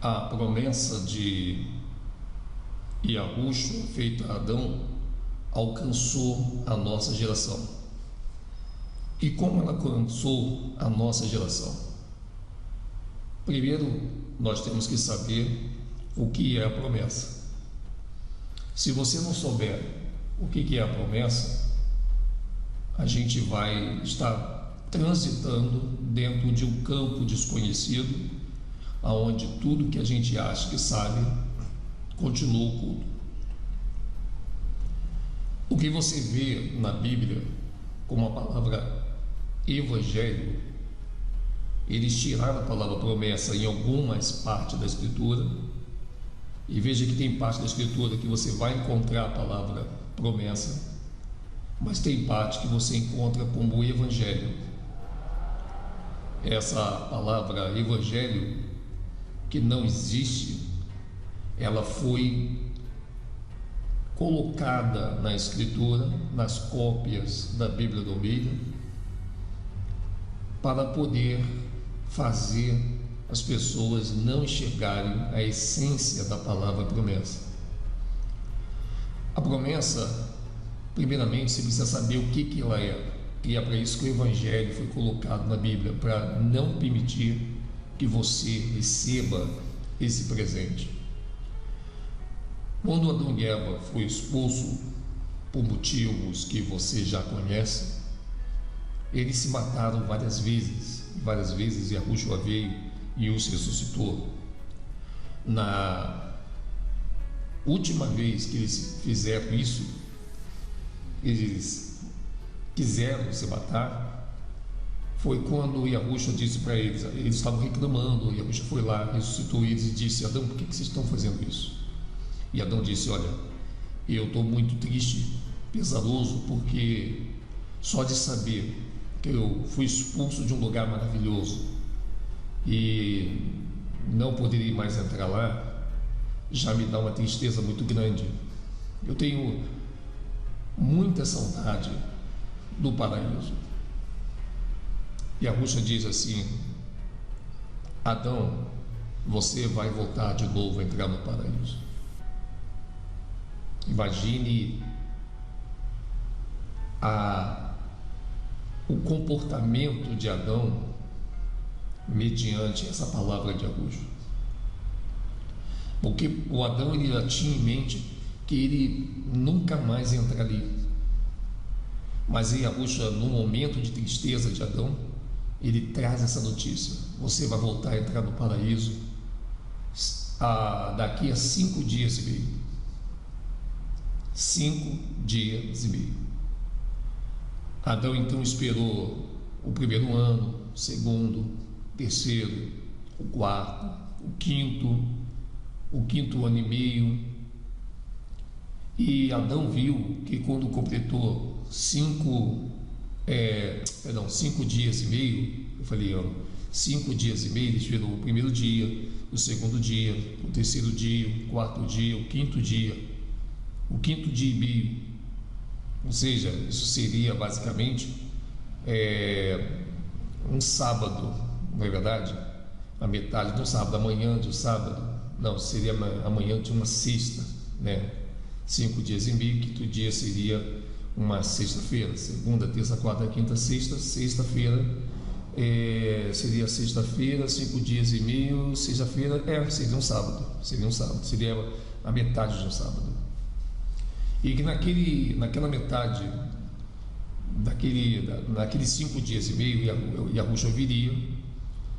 A promessa de Yahushua feita a Adão alcançou a nossa geração. E como ela alcançou a nossa geração? Primeiro, nós temos que saber o que é a promessa. Se você não souber o que é a promessa, a gente vai estar transitando dentro de um campo desconhecido, aonde tudo que a gente acha que sabe continua oculto. O que você vê na Bíblia como a palavra evangelho, eles tiraram a palavra promessa em algumas partes da Escritura, e veja que tem parte da Escritura que você vai encontrar a palavra promessa, mas tem parte que você encontra como evangelho. Essa palavra evangelho, que não existe, ela foi colocada na Escritura, nas cópias da Bíblia do Almeida, para poder fazer as pessoas não enxergarem a essência da palavra promessa. A promessa, primeiramente, você precisa saber o que ela é, e é para isso que o Evangelho foi colocado na Bíblia, para não permitir que você receba esse presente. Quando Adão e Eva foi expulso por motivos que você já conhece, eles se mataram várias vezes Yahushua veio e os ressuscitou. Na última vez que eles fizeram isso, eles quiseram se matar, foi quando Yahushua disse para eles, eles estavam reclamando, Yahushua foi lá, ressuscitou eles e disse: Adão, por que vocês estão fazendo isso? E Adão disse: olha, eu estou muito triste, pesaroso, porque só de saber que eu fui expulso de um lugar maravilhoso e não poderia mais entrar lá, já me dá uma tristeza muito grande. Eu tenho muita saudade do paraíso. E a Yahushua diz assim: Adão, você vai voltar de novo a entrar no paraíso. Imagine o comportamento de Adão mediante essa palavra de Yahushua. Porque o Adão, ele já tinha em mente que ele nunca mais entraria. Mas Yahushua, no momento de tristeza de Adão, ele traz essa notícia: você vai voltar a entrar no paraíso daqui a 5 dias e meio. 5 dias e meio. Adão então esperou o primeiro ano, o segundo, o terceiro, o quarto, o quinto ano e meio. E Adão viu que quando completou 5 dias e meio, eu falei, 5 dias e meio, ele esperou o primeiro dia, o segundo dia, o terceiro dia, o quarto dia, o quinto dia e meio. Ou seja, isso seria basicamente um sábado, não é verdade? A metade do sábado, amanhã de um sábado, não, seria amanhã de uma sexta, né? 5 dias e meio, quinto dia seria uma sexta-feira, segunda, terça, quarta, quinta, sexta-feira, seria sexta-feira, 5 dias e meio, sexta-feira, seria um sábado, seria a metade de um sábado. E que naquela metade, naqueles 5 dias e meio, Yahushua viria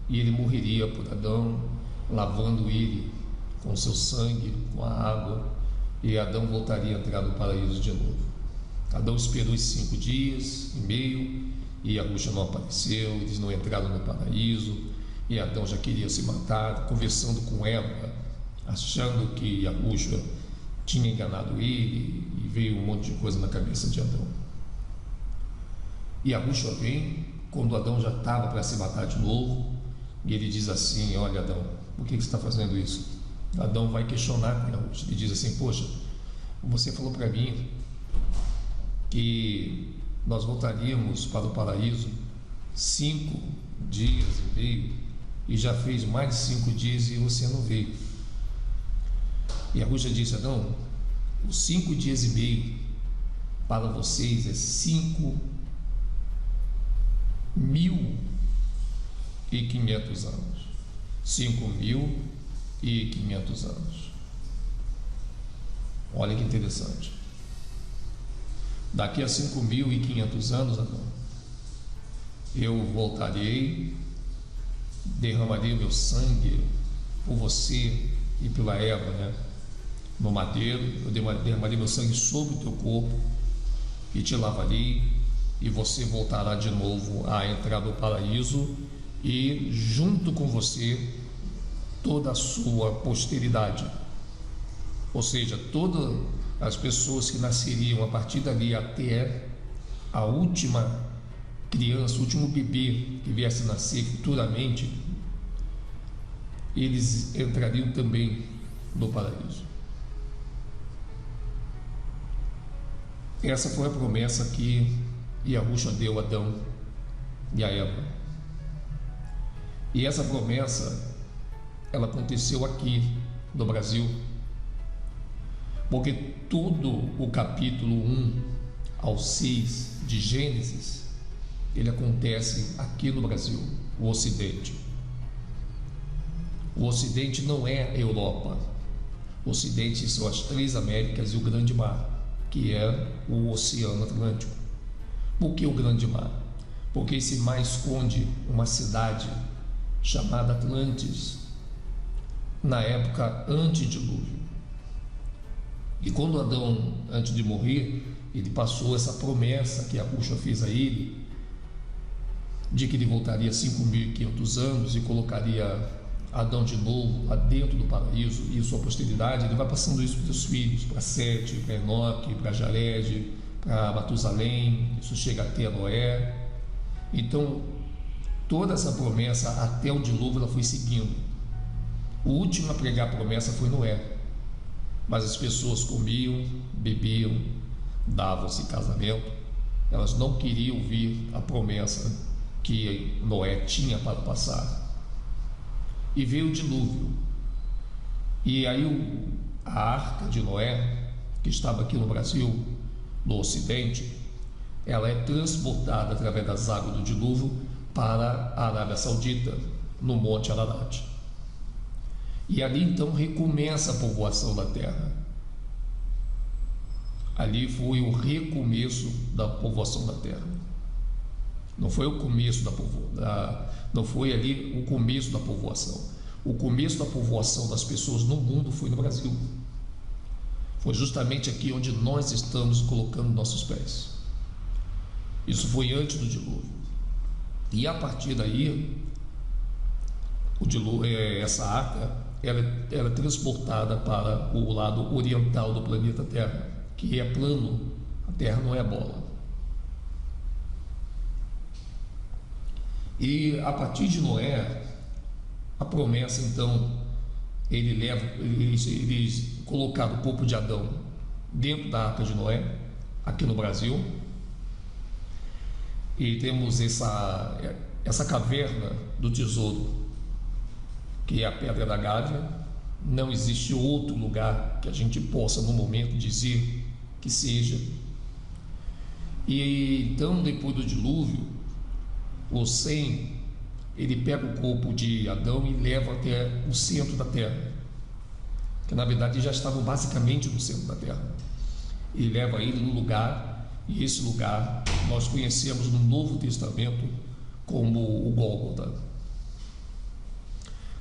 e ele morreria por Adão, lavando ele com seu sangue, com a água, e Adão voltaria a entrar no paraíso de novo. Adão esperou esses 5 dias e meio e Yahushua não apareceu, eles não entraram no paraíso, e Adão já queria se matar, conversando com Eva, achando que Yahushua tinha enganado ele, e veio um monte de coisa na cabeça de Adão. E Yahushua vem quando Adão já estava para se matar de novo, e ele diz assim: olha, Adão, por que você está fazendo isso? Adão vai questionar com Yahushua e diz assim: poxa, você falou para mim que nós voltaríamos para o paraíso 5 dias e meio, e já fez mais de 5 dias e você não veio. E a Rússia disse: Adão, os 5 dias e meio para vocês é 5.500 anos. 5.500 anos. Olha que interessante. Daqui a 5.500 anos, Adão, eu voltarei, derramarei o meu sangue por você e pela Eva, né? No madeiro, eu derramarei meu sangue sobre o teu corpo e te lavarei, e você voltará de novo a entrar no paraíso, e junto com você toda a sua posteridade, ou seja, todas as pessoas que nasceriam a partir dali até a última criança, o último bebê que viesse a nascer futuramente, eles entrariam também no paraíso. Essa foi a promessa que Yahushua deu a Adão e a Eva. E essa promessa, ela aconteceu aqui no Brasil, porque todo o capítulo 1 ao 6 de Gênesis, ele acontece aqui no Brasil, o Ocidente. O Ocidente não é a Europa. O Ocidente são as 3 Américas e o Grande Mar, que é o Oceano Atlântico. Por que o Grande Mar? Porque esse mar esconde uma cidade chamada Atlantis, na época antedilúvio. E quando Adão, antes de morrer, ele passou essa promessa que Yahushua fez a ele, de que ele voltaria 5.500 anos e colocaria Adão de novo lá dentro do paraíso e sua posteridade. Ele vai passando isso para os seus filhos, para Sete, para Enoque, para Jared, para Matusalém, isso chega até Noé. Então, toda essa promessa até o dilúvio ela foi seguindo. O último a pregar a promessa foi Noé, mas as pessoas comiam, bebiam, davam-se casamento, elas não queriam ouvir a promessa que Noé tinha para passar. E veio o dilúvio, e aí a arca de Noé, que estava aqui no Brasil, no Ocidente, ela é transportada através das águas do dilúvio para a Arábia Saudita, no Monte Ararat. E ali então recomeça a povoação da terra. Ali foi o recomeço da povoação da terra. Não foi o começo não foi ali o começo da povoação. O começo da povoação das pessoas no mundo foi no Brasil. Foi justamente aqui onde nós estamos colocando nossos pés. Isso foi antes do dilúvio. E a partir daí, essa arca ela é transportada para o lado oriental do planeta Terra, que é plano. A Terra não é bola. E a partir de Noé, a promessa então, eles colocaram o corpo de Adão dentro da arca de Noé, aqui no Brasil, e temos essa caverna do tesouro, que é a Pedra da Gávea. Não existe outro lugar que a gente possa no momento dizer que seja. E então, depois do dilúvio, o Sem, ele pega o corpo de Adão e leva até o centro da terra, que na verdade já estavam basicamente no centro da terra, e leva ele no lugar, e esse lugar nós conhecemos no Novo Testamento como o Gólgota.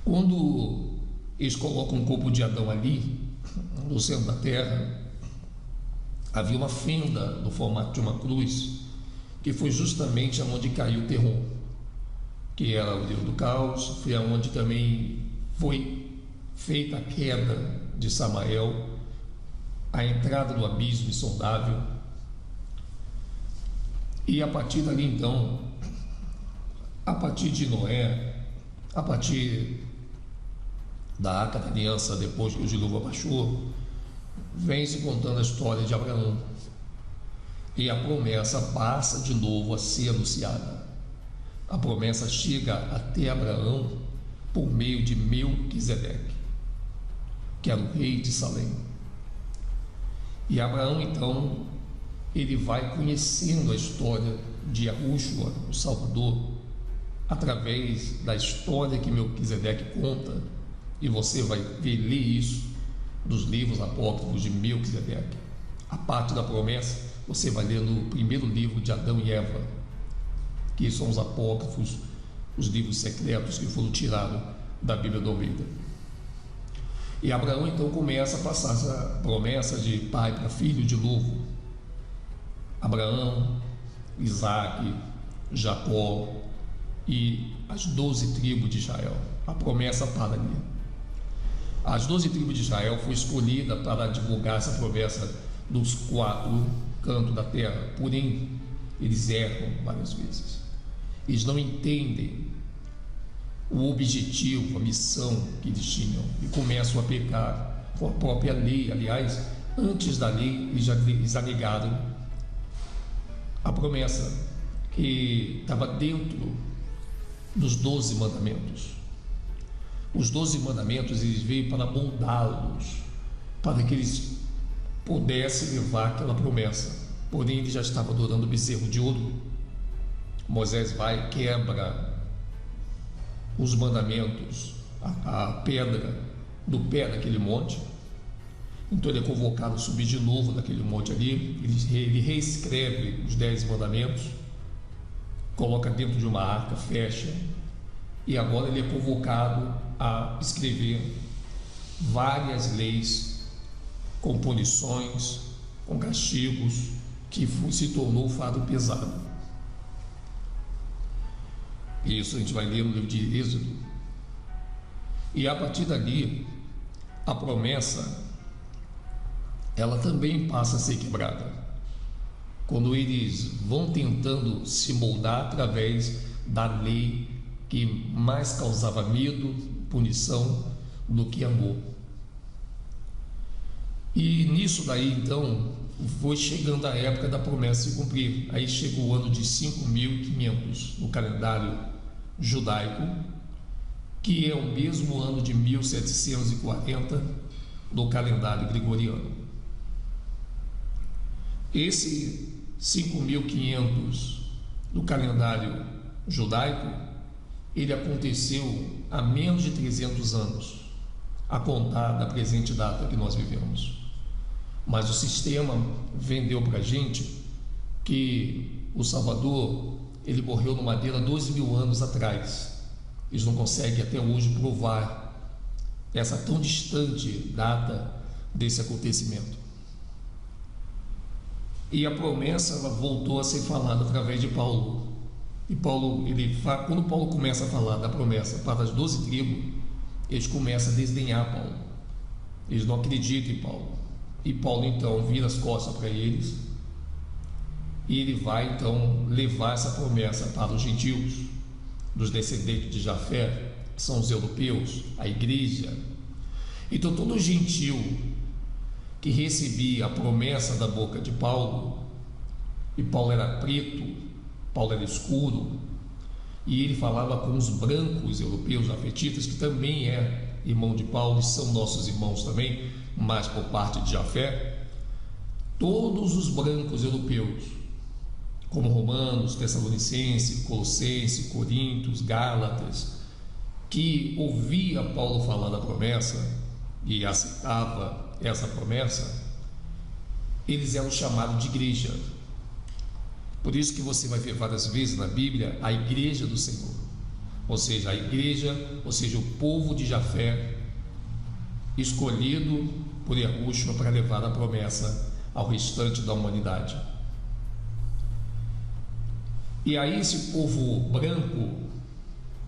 Quando eles colocam o corpo de Adão ali no centro da terra, havia uma fenda no formato de uma cruz, que foi justamente onde caiu Terrom, que era o deus do caos. Foi onde também foi feita a queda de Samael, a entrada do abismo insondável. E a partir dali então, a partir de Noé, a partir da Arca da Aliança, depois que o dilúvio abaixou, vem se contando a história de Abraão. E a promessa passa de novo a ser anunciada. A promessa chega até Abraão por meio de Melquisedeque, que era o rei de Salém. E Abraão, então, ele vai conhecendo a história de Yahushua, o Salvador, através da história que Melquisedeque conta, e você vai ler isso nos livros apócrifos de Melquisedeque. A parte da promessa você vai ler no primeiro livro de Adão e Eva, que são os apócrifos, os livros secretos que foram tirados da Bíblia do Almeida. E Abraão então começa a passar essa promessa de pai para filho de novo. Abraão, Isaac, Jacó e as 12 tribos de Israel. A promessa para ali. As 12 tribos de Israel foi escolhida para divulgar essa promessa dos 4 cantos da terra. Porém, eles erram várias vezes. Eles não entendem o objetivo, a missão que eles tinham e começam a pecar com a própria lei. Aliás, antes da lei, eles já negaram a promessa que estava dentro dos 12 mandamentos. Os 12 mandamentos, eles veio para moldá-los, para que eles pudessem levar aquela promessa. Porém, eles já estavam adorando o bezerro de ouro. Moisés vai, quebra os mandamentos, a pedra do pé daquele monte. Então ele é convocado a subir de novo daquele monte ali. Ele reescreve os 10 mandamentos, coloca dentro de uma arca, fecha, e agora ele é convocado a escrever várias leis com punições, com castigos, que se tornou o fardo pesado. Isso a gente vai ler no livro de Êxodo. E a partir dali, a promessa, ela também passa a ser quebrada, quando eles vão tentando se moldar através da lei que mais causava medo, punição, do que amor. E nisso daí, então, foi chegando a época da promessa se cumprir. Aí chegou o ano de 5.500 no calendário judaico, que é o mesmo ano de 1740 no calendário gregoriano. Esse 5.500 no calendário judaico, ele aconteceu há menos de 300 anos, a contar da presente data que nós vivemos. Mas o sistema vendeu para a gente que o Salvador, ele morreu no Madeira 12.000 anos atrás. Eles não conseguem até hoje provar essa tão distante data desse acontecimento. E a promessa, ela voltou a ser falada através de Paulo. E Paulo, quando Paulo começa a falar da promessa para as 12 tribos, eles começam a desdenhar Paulo. Eles não acreditam em Paulo. E Paulo então vira as costas para eles, e ele vai então levar essa promessa para os gentios, dos descendentes de Jafé, que são os europeus, a igreja. Então todo gentil que recebia a promessa da boca de Paulo, e Paulo era preto, Paulo era escuro, e ele falava com os brancos europeus, jafetitas, que também é irmão de Paulo e são nossos irmãos também, mas por parte de Jafé. Todos os brancos europeus, como romanos, tessalonicenses, colossenses, coríntios, gálatas, que ouvia Paulo falar da promessa e aceitava essa promessa, eles eram chamados de igreja. Por isso que você vai ver várias vezes na Bíblia a igreja do Senhor, ou seja, a igreja, ou seja, o povo de Jafé, escolhido por Yahushua para levar a promessa ao restante da humanidade. E aí esse povo branco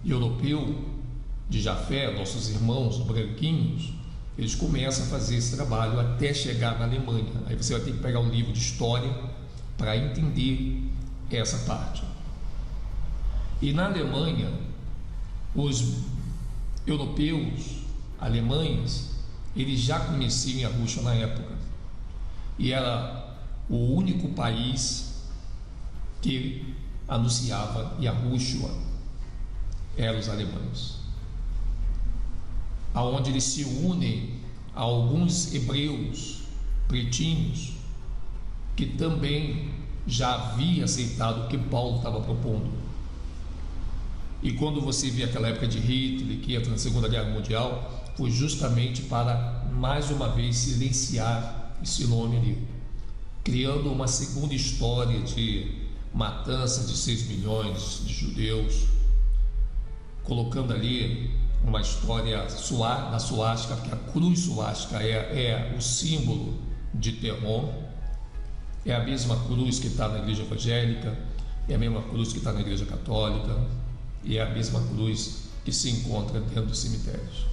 e europeu de Jafé, nossos irmãos branquinhos, eles começam a fazer esse trabalho até chegar na Alemanha. Aí você vai ter que pegar um livro de história para entender essa parte. E na Alemanha, os europeus, alemães, eles já conheciam Yahushua na época, e era o único país que anunciava Yahushua, eram os alemães. aonde eles se unem a alguns hebreus pretinhos que também já havia aceitado o que Paulo estava propondo. E quando você vê aquela época de Hitler, que entra na Segunda Guerra Mundial, foi justamente para mais uma vez silenciar esse nome ali, criando uma segunda história de matança de 6 milhões de judeus, colocando ali uma história da suástica, porque a cruz suástica é o símbolo de terror, é a mesma cruz que está na igreja evangélica, é a mesma cruz que está na igreja católica, e é a mesma cruz que se encontra dentro dos cemitérios.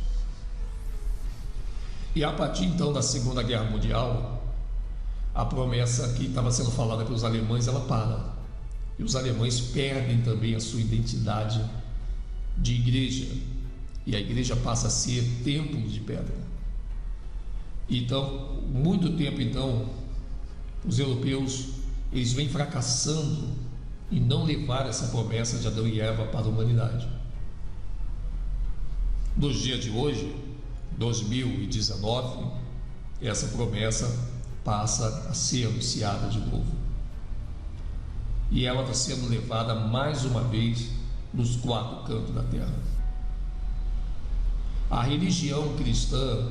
E a partir então da Segunda Guerra Mundial, a promessa que estava sendo falada pelos alemães, ela para. E os alemães perdem também a sua identidade de igreja. E a igreja passa a ser templo de pedra. Então, muito tempo então, os europeus, eles vêm fracassando em não levar essa promessa de Adão e Eva para a humanidade. Nos dias de hoje, 2019, essa promessa passa a ser anunciada de novo. E ela está sendo levada mais uma vez nos 4 cantos da terra. A religião cristã,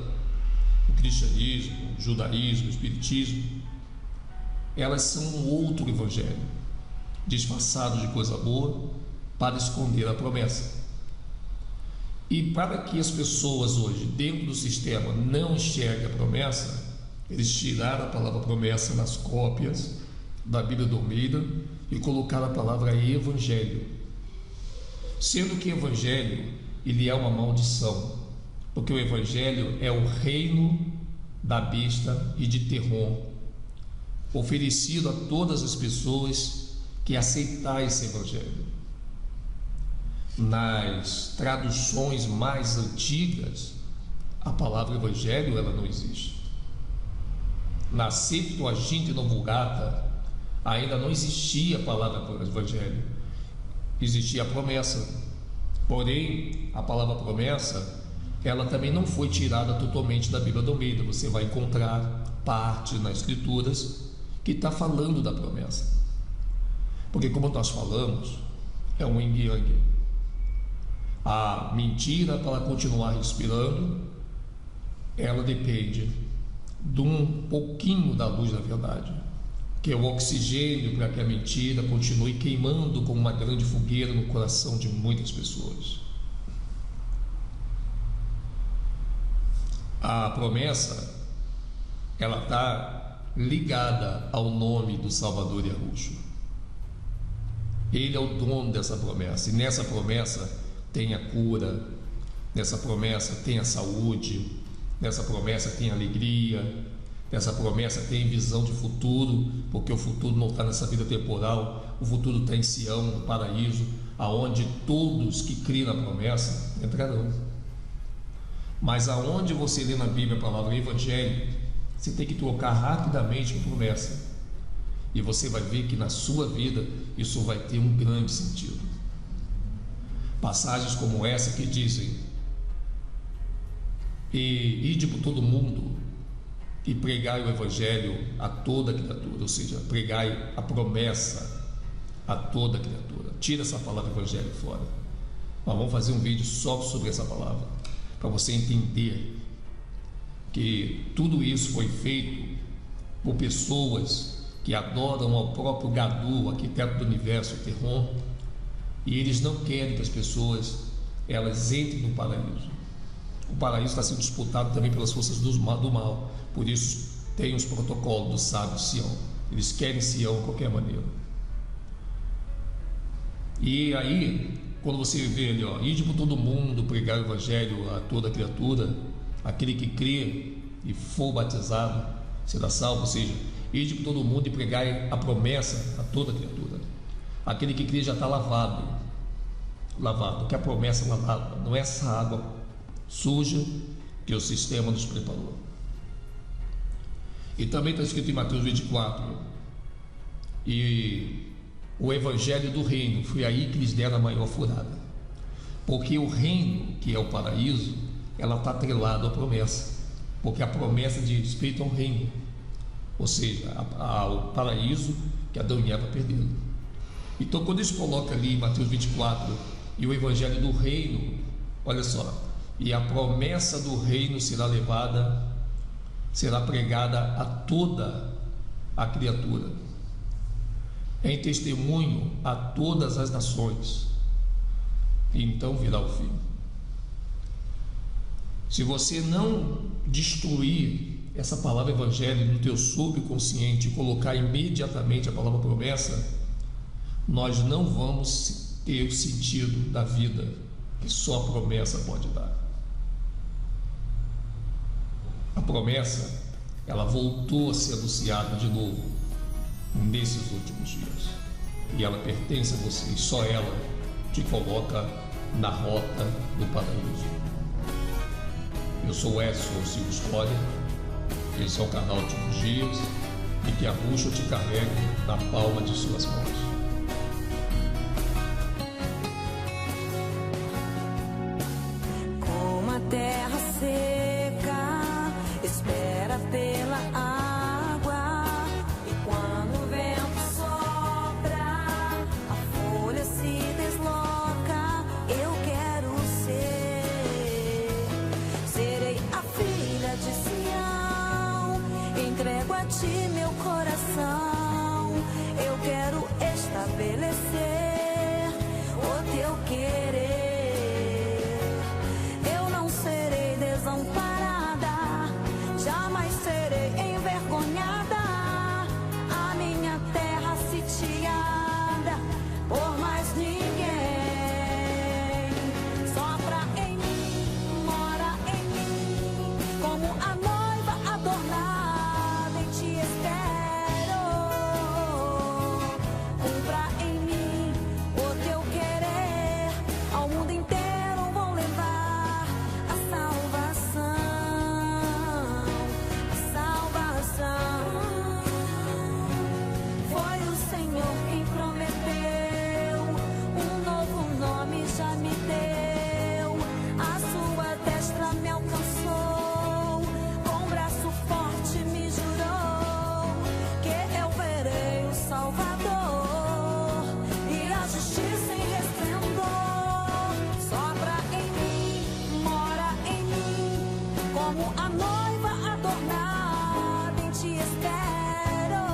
o cristianismo, o judaísmo, o espiritismo, elas são um outro evangelho, disfarçado de coisa boa para esconder a promessa. E para que as pessoas hoje, dentro do sistema, não enxerguem a promessa, eles tiraram a palavra promessa nas cópias da Bíblia do Almeida e colocaram a palavra evangelho, sendo que evangelho, ele é uma maldição, porque o evangelho é o reino da besta e de terror, oferecido a todas as pessoas que aceitar esse evangelho. Nas traduções mais antigas, a palavra evangelho ela não existe. Na Septuaginta e na Vulgata ainda não existia a palavra evangelho, existia a promessa. Porém, a palavra promessa ela também não foi tirada totalmente da Bíblia do Almeida. Você vai encontrar parte nas escrituras que está falando da promessa, porque como nós falamos, é um yin-yang. A mentira, para continuar respirando, ela depende de um pouquinho da luz da verdade, que é o oxigênio para que a mentira continue queimando como uma grande fogueira no coração de muitas pessoas. A promessa, ela está ligada ao nome do Salvador Yahushua. Ele é o dono dessa promessa, e nessa promessa tem a cura, nessa promessa tem a saúde, nessa promessa tem alegria, nessa promessa tem visão de futuro, porque o futuro não está nessa vida temporal, o futuro está em Sião, no paraíso, aonde todos que creem na promessa entrarão. Mas aonde você lê na Bíblia a palavra evangelho, você tem que trocar rapidamente a promessa, e você vai ver que na sua vida isso vai ter um grande sentido. Passagens como essa que dizem: e ide por todo mundo e pregai o evangelho a toda criatura, ou seja, pregai a promessa a toda criatura. Tira essa palavra evangelho fora. Nós vamos fazer um vídeo só sobre essa palavra, para você entender que tudo isso foi feito por pessoas que adoram ao próprio Gadu, o arquiteto do universo, o Terron, e eles não querem que as pessoas elas entrem no paraíso. O paraíso está sendo disputado também pelas forças do mal, por isso tem os protocolos do sábio Sião. Eles querem Sião de qualquer maneira. E aí, quando você vê ali, ide por todo mundo, pregar o evangelho a toda criatura, aquele que crê e for batizado será salvo, ou seja, ide por todo mundo e pregai a promessa a toda criatura. Aquele que crê já está lavado, que a promessa lavada, não é essa água suja que o sistema nos preparou. E também está escrito em Mateus 24, e o evangelho do reino, foi aí que lhes deram a maior furada, porque o reino, que é o paraíso, ela está atrelada à promessa, porque a promessa diz respeito ao reino, ou seja, ao paraíso que Adão e Eva perderam. Então, quando isso coloca ali em Mateus 24 e o evangelho do reino, olha só, e a promessa do reino será pregada a toda a criatura, em testemunho a todas as nações, e então virá o fim. Se você não destruir essa palavra evangelho no teu subconsciente e colocar imediatamente a palavra promessa, nós não vamos ter o sentido da vida que só a promessa pode dar. A promessa, ela voltou a ser anunciada de novo nesses últimos dias, e ela pertence a você, e só ela te coloca na rota do paraíso. Eu sou Edson Silva História, esse é o canal Últimos Dias, e que a bucha te carregue na palma de suas mãos. Como a terra seca espera pela água, e quando o vento sopra, a folha se desloca. Eu quero serei a filha de Sião, entrego a ti meu coração. Eu quero estabelecer o teu querer. Eu não serei desamparada, jamais serei envergonhada. A minha terra sitiada por mais ninguém. Sopra em mim, mora em mim, como a noiva adornada, em ti espero. Cumpra em mim o teu querer, ao mundo inteiro vou levar a salvação, a salvação. Foi o Senhor quem prometeu, um novo nome já me deu. A sua destra me alcançou, com braço forte me jurou que eu verei o Salvador e a justiça em resplendor. Sopra em mim, mora em mim, como a noiva adornada, em ti espero.